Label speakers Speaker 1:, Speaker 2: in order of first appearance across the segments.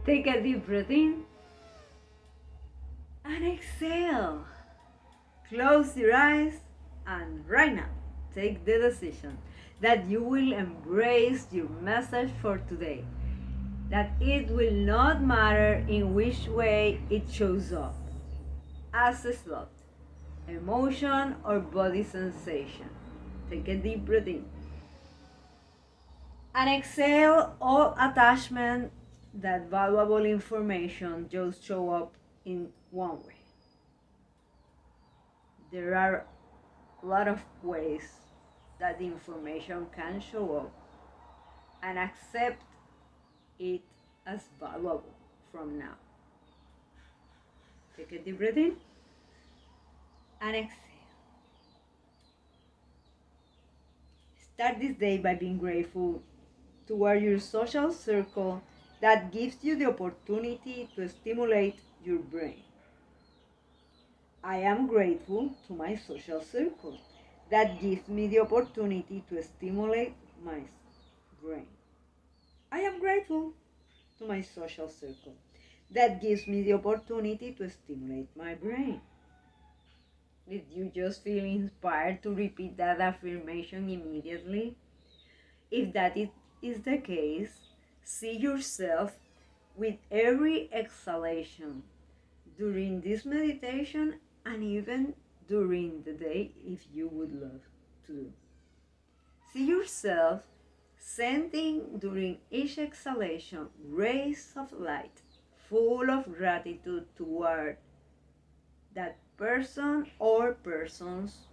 Speaker 1: Take a deep breath in and exhale. Close your eyes and right now take the decision that you will embrace your message for today. That it will not matter in which way it shows up, as a thought, emotion, or body sensation. Take a deep breath in and exhale all attachment that valuable information just show up in one way. There are a lot of ways that the information can show up, and accept it as valuable from now. Take a deep breath in and exhale. Start this day by being grateful toward your social circle that gives you the opportunity to stimulate your brain. I am grateful to my social circle that gives me the opportunity to stimulate my brain. I am grateful to my social circle that gives me the opportunity to stimulate my brain. Did you just feel inspired to repeat that affirmation immediately? If that is the case, see yourself with every exhalation during this meditation and even during the day if you would love to do. See yourself sending during each exhalation rays of light full of gratitude toward that person or persons,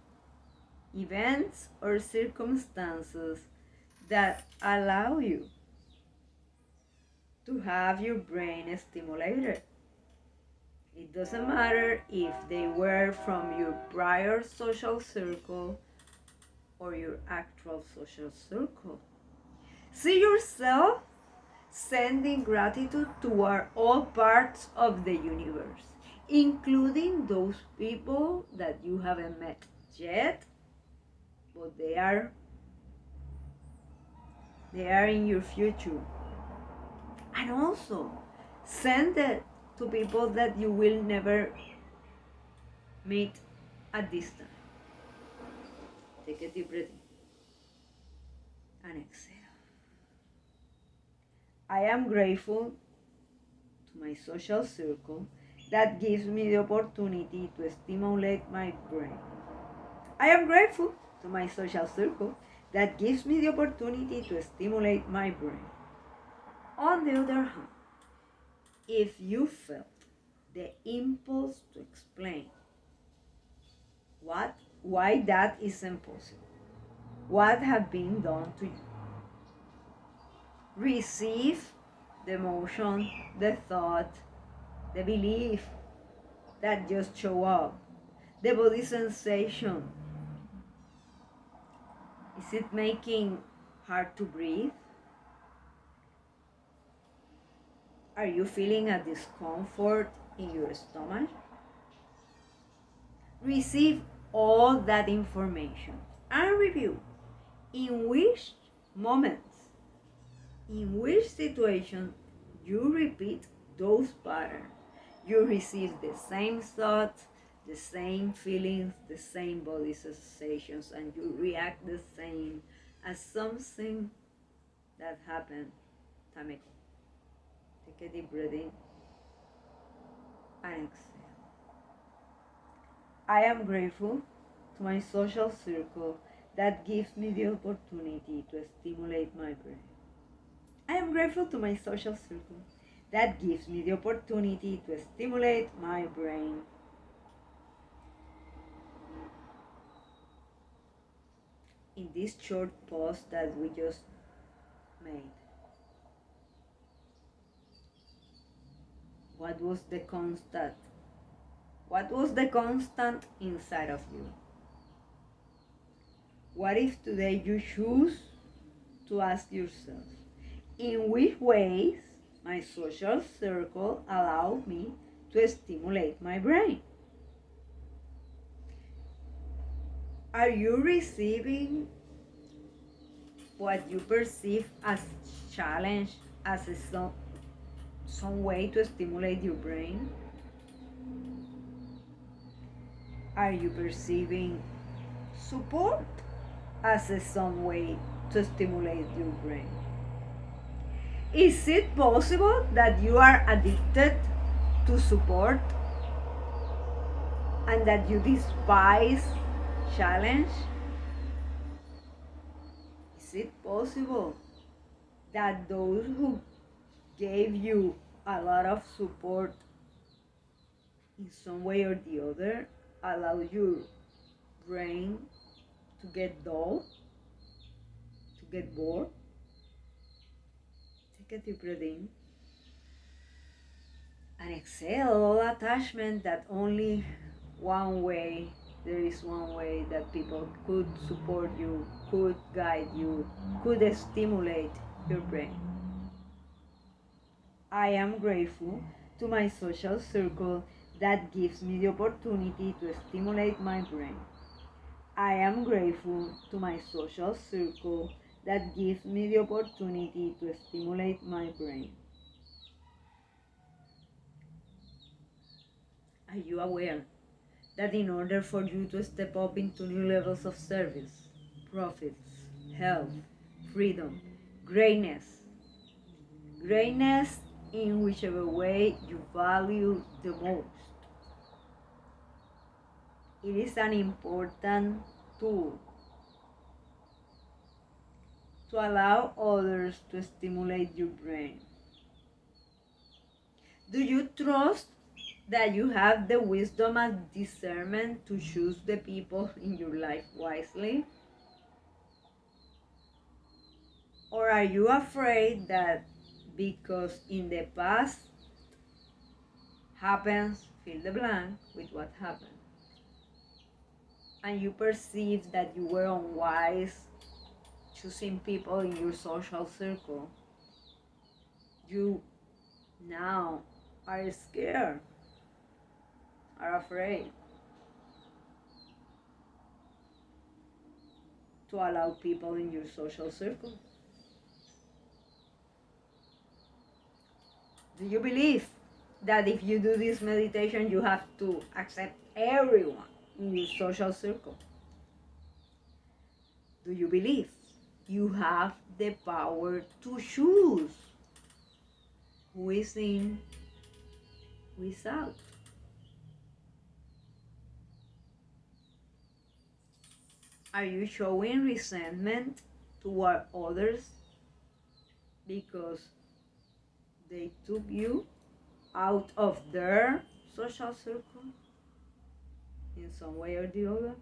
Speaker 1: events or circumstances that allow you to have your brain stimulated. It doesn't matter if they were from your prior social circle or your actual social circle. See yourself sending gratitude toward all parts of the universe, including those people that you haven't met yet, but they are in your future. And also send it to people that you will never meet at this time. Take a deep breath in and exhale. I am grateful to my social circle that gives me the opportunity to stimulate my brain. I am grateful to my social circle that gives me the opportunity to stimulate my brain. On the other hand, if you felt the impulse to explain why that is impossible, what have been done to you, receive the emotion, the thought, the belief that just show up, the body sensation. Is it making hard to breathe? Are you feeling a discomfort in your stomach? Receive all that information and review in which moments, in which situation you repeat those patterns. You receive the same thoughts, the same feelings, the same body sensations, and you react the same as something that happened time ago. Take a deep breath in and exhale. I am grateful to my social circle that gives me the opportunity to stimulate my brain. I am grateful to my social circle that gives me the opportunity to stimulate my brain. In this short pause that we just made, what was the constant? What was the constant inside of you? What if today you choose to ask yourself, in which ways my social circle allow me to stimulate my brain? Are you receiving what you perceive as challenge, as some way to stimulate your brain? Are you perceiving support as some way to stimulate your brain? Is it possible that you are addicted to support and that you despise challenge? Is it possible that those who gave you a lot of support in some way or the other allow your brain to get dull, to get bored? Take a deep breath in and exhale all attachment that only one way, there is one way that people could support you, could guide you, could stimulate your brain. I am grateful to my social circle that gives me the opportunity to stimulate my brain. I am grateful to my social circle that gives me the opportunity to stimulate my brain. Are you aware that in order for you to step up into new levels of service, profits, health, freedom, greatness in whichever way you value the most, it is an important tool to allow others to stimulate your brain? Do you trust that you have the wisdom and discernment to choose the people in your life wisely? Or are you afraid that because in the past happens, fill the blank with what happened, and you perceive that you were unwise choosing people in your social circle, you now are scared, are afraid to allow people in your social circle? Do you believe that if you do this meditation, you have to accept everyone in your social circle? Do you believe you have the power to choose who is in, who is out? Are you showing resentment toward others because they took you out of their social circle in some way or the other?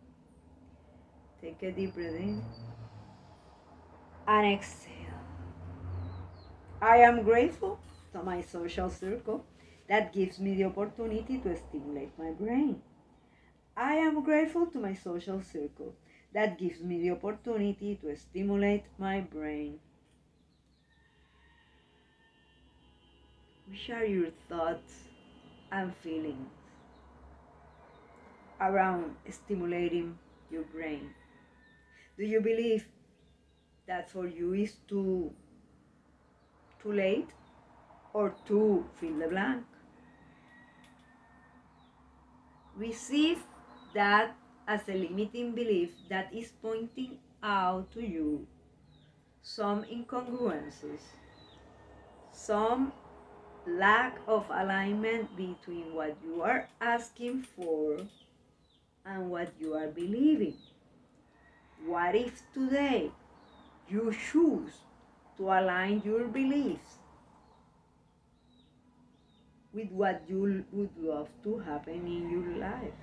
Speaker 1: Take a deep breath in and exhale. I am grateful to my social circle that gives me the opportunity to stimulate my brain. I am grateful to my social circle that gives me the opportunity to stimulate my brain. Which are your thoughts and feelings around stimulating your brain? Do you believe that for you is too late or to fill the blank? Receive that as a limiting belief that is pointing out to you some incongruences, some lack of alignment between what you are asking for and what you are believing. What if today you choose to align your beliefs with what you would love to happen in your life?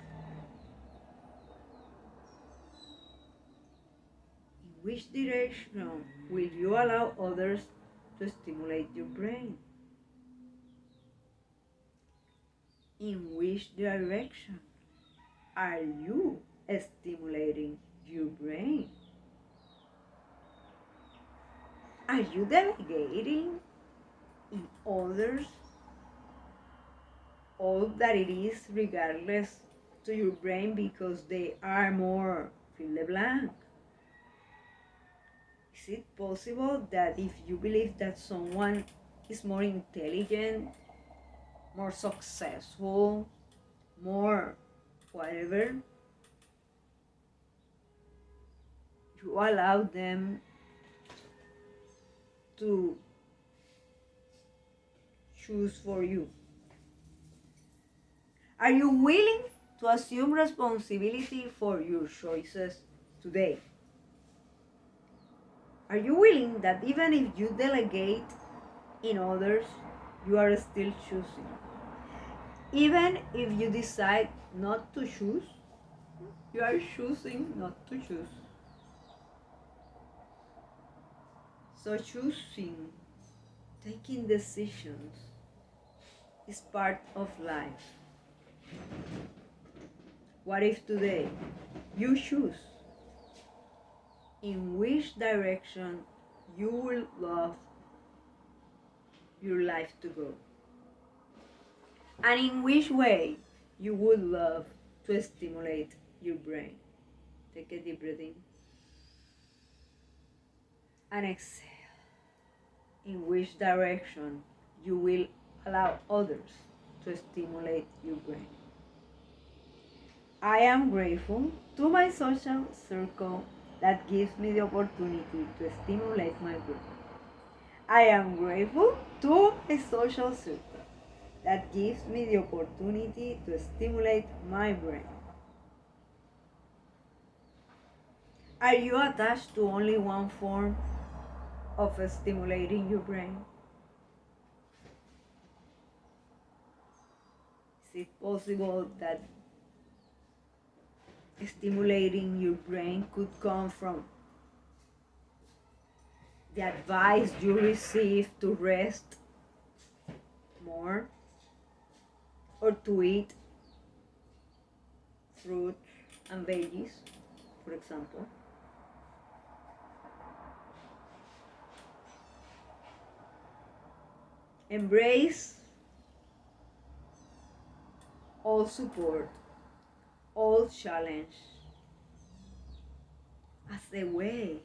Speaker 1: In which direction will you allow others to stimulate your brain? In which direction are you stimulating your brain? Are you delegating in others all that it is, regardless to your brain, because they are more fill the blank? Is it possible that if you believe that someone is more intelligent, more successful, more whatever, you allow them to choose for you. Are you willing to assume responsibility for your choices today? Are you willing that even if you delegate in others, you are still choosing? Even if you decide not to choose, you are choosing not to choose. So choosing, taking decisions, is part of life. What if today you choose in which direction you will love your life to go? And in which way you would love to stimulate your brain? Take a deep breath in and exhale. In which direction you will allow others to stimulate your brain? I am grateful to my social circle that gives me the opportunity to stimulate my brain. I am grateful to my social circle that gives me the opportunity to stimulate my brain. Are you attached to only one form of stimulating your brain? Is it possible that stimulating your brain could come from the advice you receive to rest more, or to eat fruit and veggies, for example? Embrace all support, all challenge as a way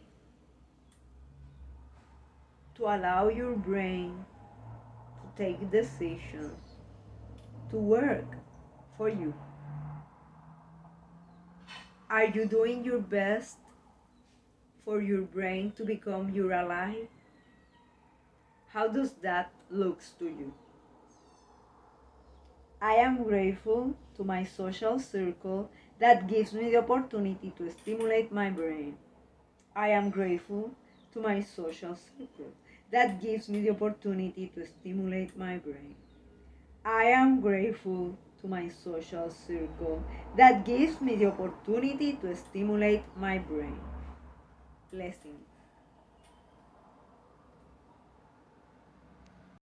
Speaker 1: to allow your brain to take decisions, to work for you. Are you doing your best for your brain to become your ally? How does that look to you? I am grateful to my social circle that gives me the opportunity to stimulate my brain. I am grateful to my social circle that gives me the opportunity to stimulate my brain. I am grateful to my social circle that gives me the opportunity to stimulate my brain. Blessings.